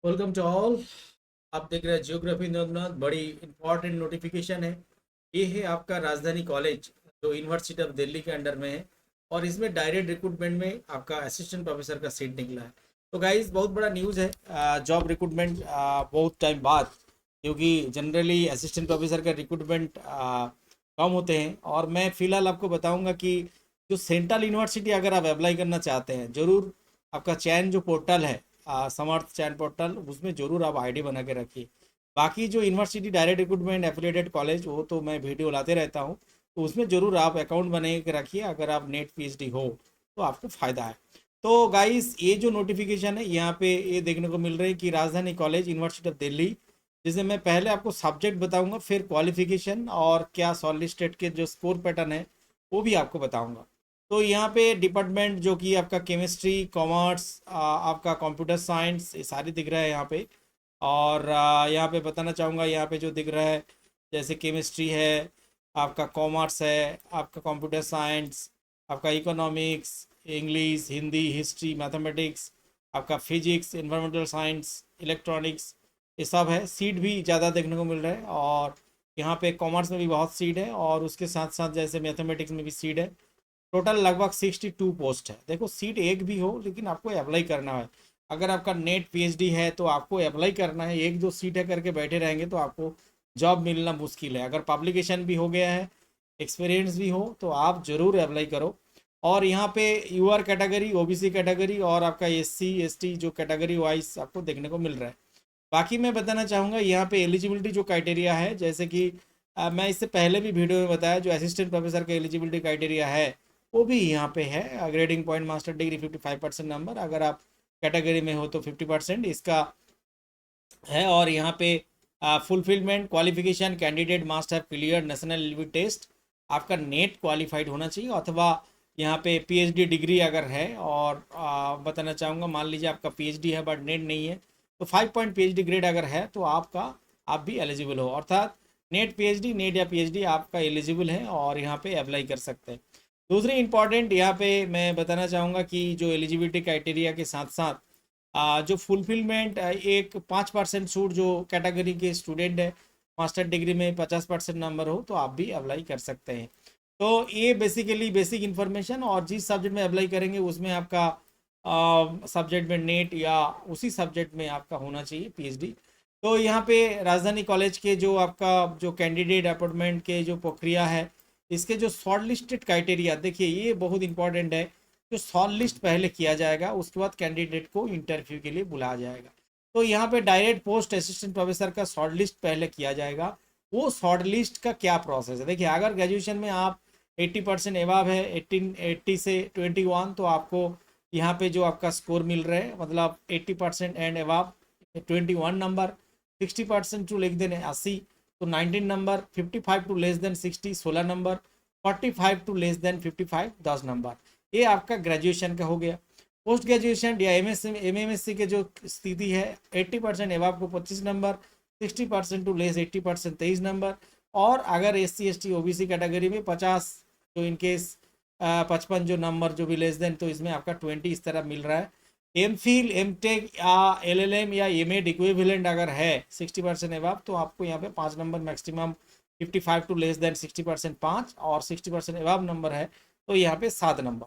Welcome to all. आप देख रहे हैं जियोग्राफी नवनाथ। बड़ी इंपॉर्टेंट नोटिफिकेशन है। ये है आपका राजधानी कॉलेज जो यूनिवर्सिटी ऑफ दिल्ली के अंडर में है। और इसमें डायरेक्ट रिक्रूटमेंट में आपका असिस्टेंट प्रोफेसर का सीट निकला है। तो गाइस बहुत बड़ा न्यूज़ है जॉब रिक्रूटमेंट बहुत टाइम बाद, क्योंकि जनरली असिस्टेंट प्रोफेसर का रिक्रूटमेंट कम होते हैं। और मैं फ़िलहाल आपको बताऊंगा कि जो सेंट्रल यूनिवर्सिटी अगर आप अप्लाई करना चाहते हैं, ज़रूर आपका चयन जो पोर्टल है, समर्थ चयन पोर्टल, उसमें जरूर आप आईडी बना के रखिए। बाकी जो university direct recruitment affiliated college, वो तो मैं वीडियो लाते रहता हूँ, तो उसमें जरूर आप अकाउंट बना के रखिए। अगर आप नेट पीएचडी हो तो आपको फ़ायदा है। तो गाइस ये जो नोटिफिकेशन है यहाँ पे ये देखने को मिल रहा है कि राजधानी कॉलेज यूनिवर्सिटी ऑफ दिल्ली, जिसे मैं पहले आपको सब्जेक्ट बताऊंगा, फिर क्वालिफिकेशन और क्या सॉलिस्टेट के जो स्कोर पैटर्न है वो भी आपको बताऊंगा। तो यहाँ पे डिपार्टमेंट जो कि आपका केमिस्ट्री, कॉमर्स, आपका कंप्यूटर साइंस, ये सारे दिख रहा है यहाँ पे। और यहाँ पे बताना चाहूँगा, यहाँ पे जो दिख रहा है, जैसे केमिस्ट्री है, आपका कॉमर्स है, आपका कंप्यूटर साइंस, आपका economics, English, Hindi, history, mathematics, आपका फिजिक्स, इन्वायरमेंटल साइंस, इलेक्ट्रॉनिक्स, ये सब है। सीट भी ज़्यादा देखने को मिल रहा है। और यहाँ पे कॉमर्स में भी बहुत सीट है, और उसके साथ साथ जैसे मैथमेटिक्स में भी सीट है। टोटल लगभग 62 पोस्ट है। देखो, सीट एक भी हो लेकिन आपको अप्लाई करना है। अगर आपका नेट पीएचडी है तो आपको अप्लाई करना है। एक दो सीट है करके बैठे रहेंगे तो आपको जॉब मिलना मुश्किल है। अगर पब्लिकेशन भी हो गया है, एक्सपीरियंस भी हो, तो आप ज़रूर अप्लाई करो। और यहाँ पे यूआर कैटेगरी, ओबीसी कैटेगरी और आपका एससी एसटी जो कैटेगरी वाइज आपको देखने को मिल रहा है। बाकी मैं बताना चाहूँगा यहाँ पे एलिजिबिलिटी जो क्राइटेरिया है, जैसे कि मैं इससे पहले भी वीडियो में बताया, जो असिस्टेंट प्रोफेसर का एलिजिबिलिटी क्राइटेरिया है वो भी यहाँ पे है। Grading point master degree 55% number, अगर आप कैटेगरी में हो तो 50% इसका है। और यहाँ पे fulfilment qualification, candidate must have clear national eligibility test. आपका नेट क्वालिफाइड होना चाहिए, अथवा यहाँ पे पीएचडी डिग्री अगर है। और बताना चाहूँगा, मान लीजिए आपका पीएचडी है बट नेट नहीं है, तो 5 पॉइंट पीएचडी ग्रेड अगर है तो आप भी एलिजिबल हो। अर्थात नेट पीएचडी, नेट या पीएचडी आपका एलिजिबल है और यहाँ पे अप्लाई कर सकते हैं। दूसरी इंपॉर्टेंट यहाँ पे मैं बताना चाहूँगा कि जो एलिजिबिलिटी क्राइटेरिया के साथ साथ जो फुलफिलमेंट, एक 5% छूट जो कैटेगरी के स्टूडेंट है, मास्टर डिग्री में 50% नंबर हो तो आप भी अप्लाई कर सकते हैं। तो ये बेसिकली बेसिक इन्फॉर्मेशन। और जिस सब्जेक्ट में अप्लाई करेंगे उसमें आपका सब्जेक्ट में नेट या उसी सब्जेक्ट में आपका होना चाहिए पीएचडी। तो यहाँ पे राजधानी कॉलेज के जो आपका जो कैंडिडेट अपॉइंटमेंट के जो प्रक्रिया है, इसके जो शॉर्ट लिस्टेड क्राइटेरिया, देखिए ये बहुत इंपॉर्टेंट है। जो शॉर्ट लिस्ट पहले किया जाएगा, उसके बाद कैंडिडेट को इंटरव्यू के लिए बुलाया जाएगा। तो यहाँ पे डायरेक्ट पोस्ट असिस्टेंट प्रोफेसर का शॉर्ट लिस्ट पहले किया जाएगा। वो शॉर्ट लिस्ट का क्या प्रोसेस है, देखिए अगर ग्रेजुएशन में आप 80% एवाब है, 80 से 21, तो आपको यहाँ पे जो आपका स्कोर मिल रहा है, मतलब 80% and above 21 number, 60% to less than 80 तो 19 number, 55 to less than 60 16 number, 45 to less than 55 10 number. ये आपका ग्रेजुएशन का हो गया। पोस्ट ग्रेजुएशन या एमएमएससी के जो स्थिति है, 80% एवाब को 25 नंबर, 60% टू लेस 80% 23 नंबर। और अगर SC ST OBC कैटेगरी में 50, जो इनकेस 55 जो नंबर जो भी लेस देन, तो इसमें आपका 20 इस तरह मिल रहा है। एम फिल, एम टेक या LLM या एमएड इक्विवेलेंट अगर है 60% एवाब, तो आपको यहाँ पे 5 number maximum, 55 to less than 60% 5, और 60% एवाब नंबर है तो यहाँ पे 7 नंबर।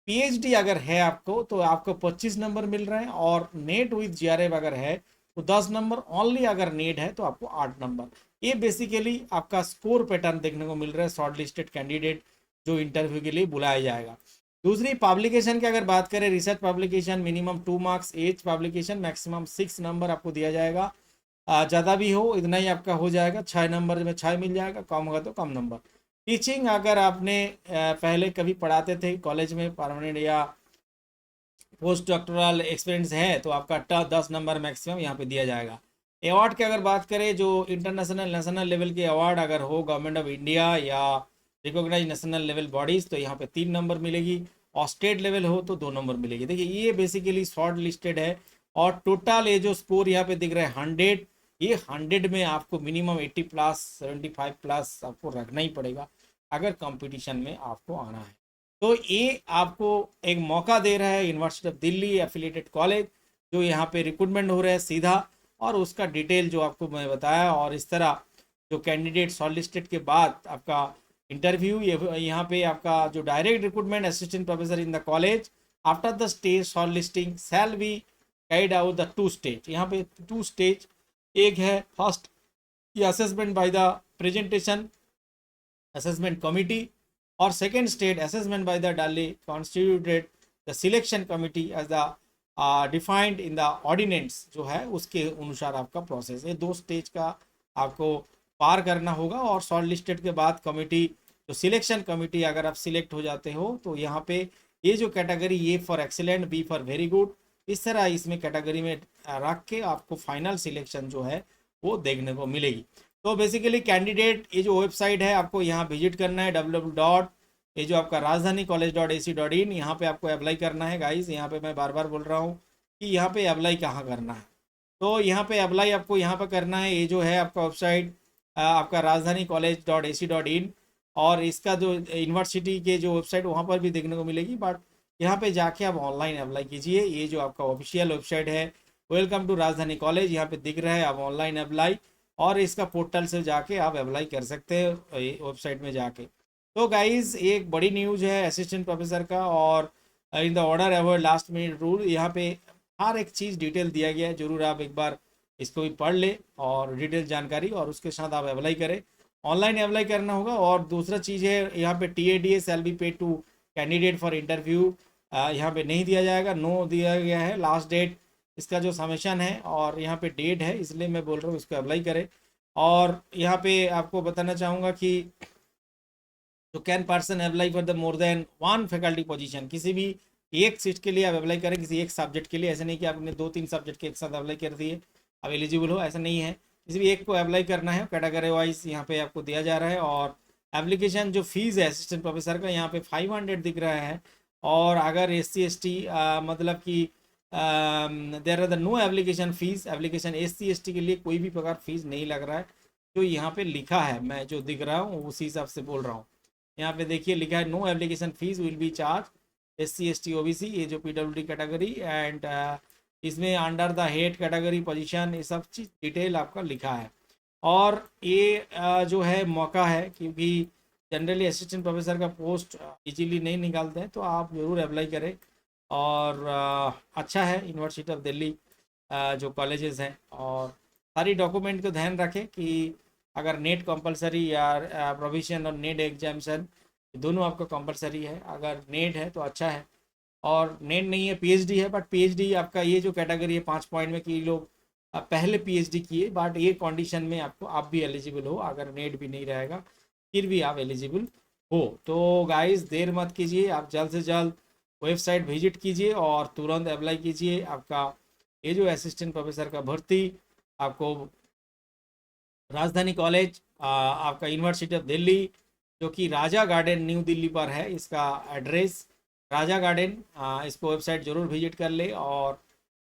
पीएचडी अगर है आपको तो आपको 25 नंबर मिल रहे हैं। और नेट विद जीआरएफ अगर है तो 10 नंबर ओनली, अगर नेट है तो आपको 8 नंबर। ये बेसिकली आपका स्कोर पैटर्न देखने को मिल रहा है शॉर्ट लिस्टेड कैंडिडेट जो इंटरव्यू के लिए बुलाया जाएगा। दूसरी पब्लिकेशन की अगर बात करें, research publication minimum 2 marks, as publication maximum 6 number आपको दिया जाएगा। ज़्यादा भी हो इतना ही आपका हो जाएगा, 6 नंबर में 6 मिल जाएगा, कम होगा तो कम नंबर। टीचिंग अगर आपने पहले कभी पढ़ाते थे कॉलेज में, परमानेंट या पोस्ट डॉक्टरल एक्सपीरियंस है, तो आपका 10 नंबर मैक्सिमम यहाँ पे दिया जाएगा। अवार्ड की अगर बात करें, जो इंटरनेशनल नेशनल लेवल के अवार्ड अगर हो गवर्नमेंट ऑफ इंडिया या रिकॉग्नाइज नेशनल लेवल बॉडीज़, तो यहाँ पे 3 नंबर मिलेगी। और स्टेट लेवल हो तो 2 नंबर मिलेगी। देखिए ये बेसिकली शॉर्ट लिस्टेड है। और टोटल ये जो स्कोर यहाँ पे दिख रहा है 100, ये 100 में आपको मिनिमम 80 प्लस 75 प्लस आपको रखना ही पड़ेगा अगर कंपटीशन में आपको आना है। तो ये आपको एक मौका दे रहा है university of Delhi affiliated college, जो यहाँ पे रिक्रूटमेंट हो रहा है सीधा, और उसका डिटेल जो आपको मैं बताया। और इस तरह जो कैंडिडेट शॉर्टलिस्टेड के बाद आपका इंटरव्यू, यहाँ पे आपका जो direct recruitment assistant professor in the college after the stage shortlisting shall be carried out the 2 stage. यहाँ पे 2 स्टेज, एक है फर्स्ट ये assessment by the presentation assessment committee, और second stage assessment by the duly constituted the selection committee as the defined in the ordinance जो है उसके अनुसार आपका प्रोसेस। ये 2 स्टेज का आपको पार करना होगा। और शॉर्ट लिस्टेड के बाद कमिटी जो सिलेक्शन कमिटी, अगर आप सिलेक्ट हो जाते हो तो यहाँ पे ये जो category, A for excellent, B for very good, इस तरह इसमें कैटेगरी में रख के आपको फाइनल सिलेक्शन जो है वो देखने को मिलेगी। तो बेसिकली कैंडिडेट ये जो वेबसाइट है आपको यहाँ विजिट करना है, www. ये जो आपका राजधानी college.ac.in, यहाँ पे आपको अप्लाई करना है गाइस। यहाँ पे मैं बार बार बोल रहा हूँ कि यहाँ पे अप्लाई कहाँ करना है। तो यहाँ पे अप्लाई आपको यहाँ पर करना है। ये जो है आपका वेबसाइट आपका राजधानी college.ac.in, और इसका जो यूनिवर्सिटी के जो वेबसाइट वहाँ पर भी देखने को मिलेगी, बट यहाँ पे जाके आप ऑनलाइन अप्लाई कीजिए। ये जो आपका ऑफिशियल वेबसाइट है, वेलकम टू राजधानी कॉलेज, यहाँ पे दिख रहा है, आप ऑनलाइन अप्लाई, और इसका पोर्टल से जाके आप अप्लाई कर सकते हैं वेबसाइट में जाके। तो गाइज एक बड़ी न्यूज़ है असिस्टेंट प्रोफेसर का, और in the order avoid last minute rule, यहाँ पे हर एक चीज़ डिटेल दिया गया है। जरूर आप एक बार इसको भी पढ़ ले और डिटेल जानकारी, और उसके साथ आप अप्लाई करें। ऑनलाइन अप्लाई करना होगा। और दूसरा चीज़ है यहाँ पे TADS shall be paid to candidate for interview, यहाँ पे नहीं दिया जाएगा, नो दिया गया है। लास्ट डेट इसका जो समेशन है और यहाँ पे डेट है, इसलिए मैं बोल रहा हूँ इसको अप्लाई करें। और यहाँ पे आपको बताना चाहूँगा कि तो can person apply for the more than 1 faculty position, किसी भी एक सीट के लिए आप अप्लाई करें, किसी एक सब्जेक्ट के लिए। ऐसा नहीं कि आपने 2-3 सब्जेक्ट के एक साथ अप्लाई कर दिए आप एलिजिबल हो, ऐसा नहीं है। किसी भी एक को अप्लाई करना है, कैटेगरी वाइज यहाँ पे आपको दिया जा रहा है। और एप्लीकेशन जो फीस है असिस्टेंट प्रोफेसर का, यहाँ पे 500 दिख रहा है। और अगर SC ST मतलब कि there are the no application fees, application SC ST के लिए कोई भी प्रकार फीस नहीं लग रहा है। जो यहाँ पे लिखा है, मैं जो दिख रहा हूँ उसी हिसाब से बोल रहा हूँ। यहाँ पे देखिए लिखा है no application fees will be charge SC ST OBC, ये जो PWD कैटेगरी, एंड इसमें under the head category position, ये सब चीज़ डिटेल आपका लिखा है। और ये जो है मौका है, क्योंकि जनरली असिस्टेंट प्रोफेसर का पोस्ट इजीली नहीं निकालते हैं, तो आप ज़रूर अप्लाई करें। और अच्छा है यूनिवर्सिटी ऑफ दिल्ली जो कॉलेजेस हैं। और सारी डॉक्यूमेंट को ध्यान रखें कि अगर नेट कंपलसरी या प्रोविजन और नेट एग्जामिशन दोनों आपका कंपलसरी है। अगर नेट है तो अच्छा है, और नेट नहीं है PhD है, बट PhD आपका ये जो कैटेगरी है 5 पॉइंट में कि लोग पहले PhD किए, बट ये कंडीशन में आपको आप भी एलिजिबल हो। अगर नेट भी नहीं रहेगा फिर भी आप एलिजिबल हो। तो गाइस देर मत कीजिए, आप जल्द से जल्द वेबसाइट विजिट कीजिए और तुरंत अप्लाई कीजिए। आपका ये जो असिस्टेंट प्रोफेसर का भर्ती आपको राजधानी कॉलेज आपका यूनिवर्सिटी ऑफ दिल्ली, जो कि राजा गार्डन न्यू दिल्ली पर है, इसका एड्रेस राजा गार्डन, इसको वेबसाइट ज़रूर विजिट कर ले और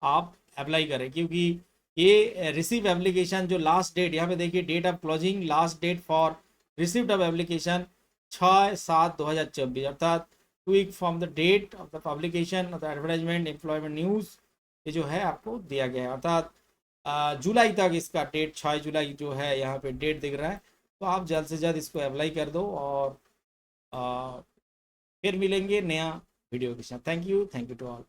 आप अप्लाई करें। क्योंकि ये रिसीव एप्लीकेशन जो लास्ट डेट, यहाँ पे देखिए date of closing, last date for received of application 6/7/2024, अर्थात 2 week from the date of the publication of the advertisement employment news, ये जो है आपको दिया गया है। अर्थात जुलाई तक इसका डेट 6 जुलाई जो है यहाँ पे डेट दिख रहा है। तो आप जल्द से जल्द इसको अप्लाई कर दो, और फिर मिलेंगे नया वीडियो के साथ। Thank you to all.